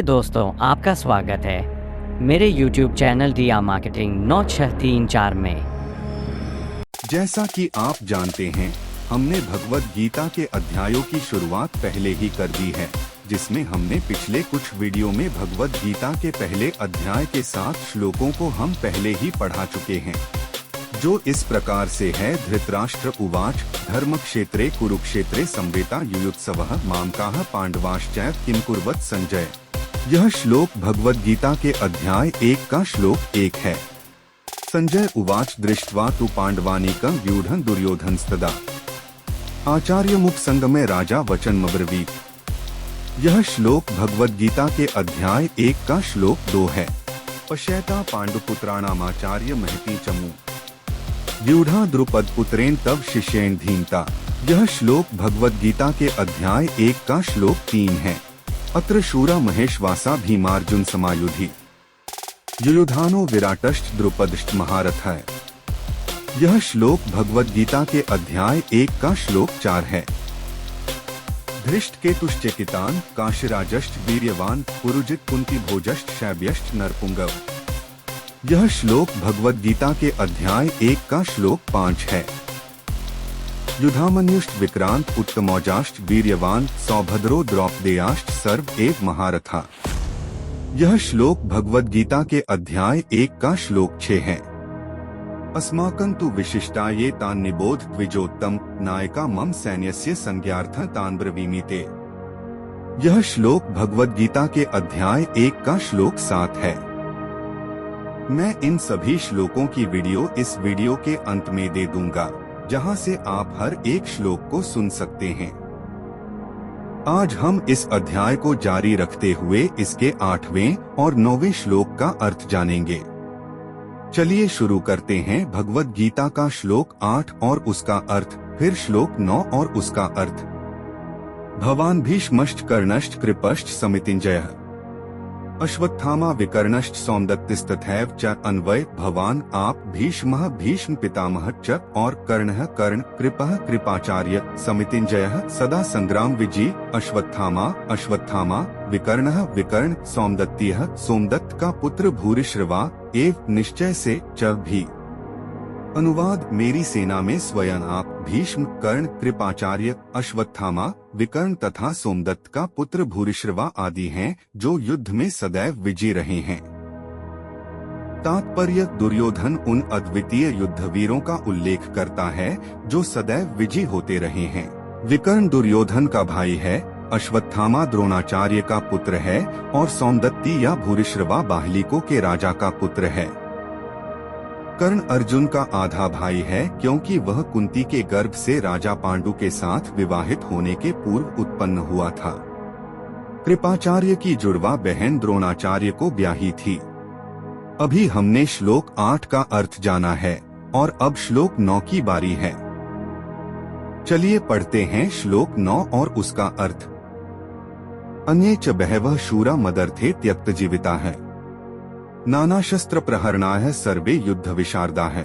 दोस्तों, आपका स्वागत है मेरे YouTube चैनल दिया मार्केटिंग 9634 में। जैसा कि आप जानते हैं, हमने भगवद गीता के अध्यायों की शुरुआत पहले ही कर दी है, जिसमें हमने पिछले कुछ वीडियो में भगवद गीता के पहले अध्याय के 7 श्लोकों को हम पहले ही पढ़ा चुके हैं, जो इस प्रकार से है। धृतराष्ट्र उवाच धर्मक्षेत्रे कुरुक्षेत्रे संवेता युयुत्सवः मामकाः पांडवाश्चैव किं कुर्वत संजय। यह श्लोक भगवद गीता के अध्याय 1 का श्लोक 1 है। संजय उवाच दृष्ट्वा तु पांडवानीकं व्यूढं दुर्योधनस्तदा आचार्य मुख संगमे राजा वचनमब्रवीत। यह श्लोक भगवद गीता के अध्याय 1 का श्लोक 2 है। पश्यैता पांडुपुत्राणामाचार्य महती चमू व्यूढ़ा द्रुपद पुत्रेण तव शिष्येण धीमता। यह श्लोक भगवद गीता के अध्याय 1 का श्लोक 3 है। अत्र शूरा महेशवासा भीमार्जुन समायुधि युयुधानो विराटश्च द्रुपदश्च महारथः। यह श्लोक भगवद गीता के अध्याय 1 का श्लोक 4 है। धृष्टकेतुश्चेकितान काशीराजश्च वीर्यवान पुरुजित कुंती भोजश्च शैब्यश्च नरपुंगव। यह श्लोक भगवद गीता के अध्याय 1 का श्लोक 5 है। युधामन्युश्च विक्रांत उत्तमौजाश्च वीर्यवान सौभद्रो द्रौपदेयाश्च सर्व एव महारथा। यह श्लोक भगवद गीता के अध्याय 1 का श्लोक 6 है। अस्माकं तु विशिष्टा ये तान् निबोध द्विजोत्तम नायका मम सैन्यस्य संज्ञार्थं तान् ब्रवीमि ते। यह श्लोक भगवद गीता के अध्याय 1 का श्लोक 7 है। मैं इन सभी श्लोकों की वीडियो इस वीडियो के अंत में दे दूंगा, जहां से आप हर एक श्लोक को सुन सकते हैं। आज हम इस अध्याय को जारी रखते हुए इसके 8वें और 9वें श्लोक का अर्थ जानेंगे। चलिए शुरू करते हैं भगवद गीता का श्लोक 8 और उसका अर्थ, फिर श्लोक 9 और उसका अर्थ। भवान भीष्मश्च कर्णश्च कृपश्च समितिञ्जयः अश्वत्थामा विकर्णश्च सौमदत्तिस्तथैव च अन्वय। भवान आप, भीष्मः भीष्म पितामह च और कर्णः कर्ण, कृपः कृपाचार्य, समितिञ्जयः सदा संग्राम विजयी, अश्वत्थामा अश्वत्थामा, विकर्णः विकर्ण, सौमदत्तियः सोमदत्त का पुत्र, भूरिश्रवा एव निश्चय से च भी। अनुवाद मेरी सेना में स्वयं आप, भीष्म, कर्ण, कृपाचार्य, अश्वत्थामा, विकर्ण तथा सोमदत्त का पुत्र भूरिश्रवा आदि हैं, जो युद्ध में सदैव विजयी रहे हैं। तात्पर्य दुर्योधन उन अद्वितीय युद्धवीरों का उल्लेख करता है जो सदैव विजयी होते रहे हैं। विकर्ण दुर्योधन का भाई है, अश्वत्थामा द्रोणाचार्य का पुत्र है और सोमदत्ती या भूरिश्रवा बाहलिकों के राजा का पुत्र है। कर्ण अर्जुन का आधा भाई है, क्योंकि वह कुंती के गर्भ से राजा पांडु के साथ विवाहित होने के पूर्व उत्पन्न हुआ था। कृपाचार्य की जुड़वा बहन द्रोणाचार्य को ब्याही थी। अभी हमने श्लोक 8 का अर्थ जाना है और अब श्लोक 9 की बारी है। चलिए पढ़ते हैं श्लोक 9 और उसका अर्थ। अन्ये च बहवः शूरा मदर्थे त्यक्त जीविता है नाना शस्त्र प्रहरणाय सर्वे युद्ध विशारदा है।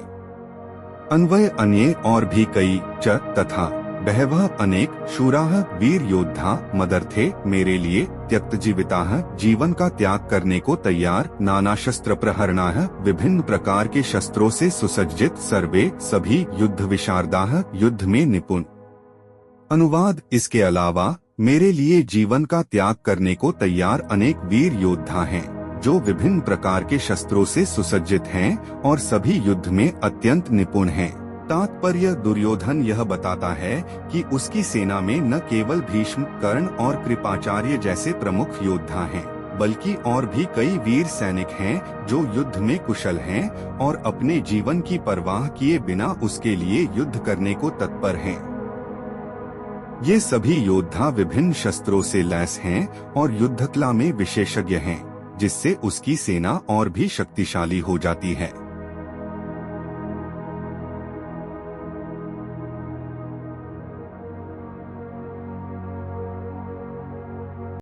अन्वय अन्ये और भी कई, च तथा, बहवः अनेक, शूराः वीर योद्धा, मदर्थे मेरे लिए, त्यक्त जीविताः जीवन का त्याग करने को तैयार, नाना शस्त्र प्रहरणाय विभिन्न प्रकार के शस्त्रों से सुसज्जित, सर्वे सभी, युद्ध विशारदाः युद्ध में निपुण। अनुवाद इसके अलावा मेरे लिए जीवन का त्याग करने को तैयार अनेक वीर योद्धा हैं, जो विभिन्न प्रकार के शस्त्रों से सुसज्जित हैं और सभी युद्ध में अत्यंत निपुण हैं। तात्पर्य दुर्योधन यह बताता है कि उसकी सेना में न केवल भीष्म, कर्ण और कृपाचार्य जैसे प्रमुख योद्धा हैं, बल्कि और भी कई वीर सैनिक हैं जो युद्ध में कुशल हैं और अपने जीवन की परवाह किए बिना उसके लिए युद्ध करने को तत्पर हैं। ये सभी योद्धा विभिन्न शस्त्रों से लैस हैं और युद्धकला में विशेषज्ञ हैं, जिससे उसकी सेना और भी शक्तिशाली हो जाती है।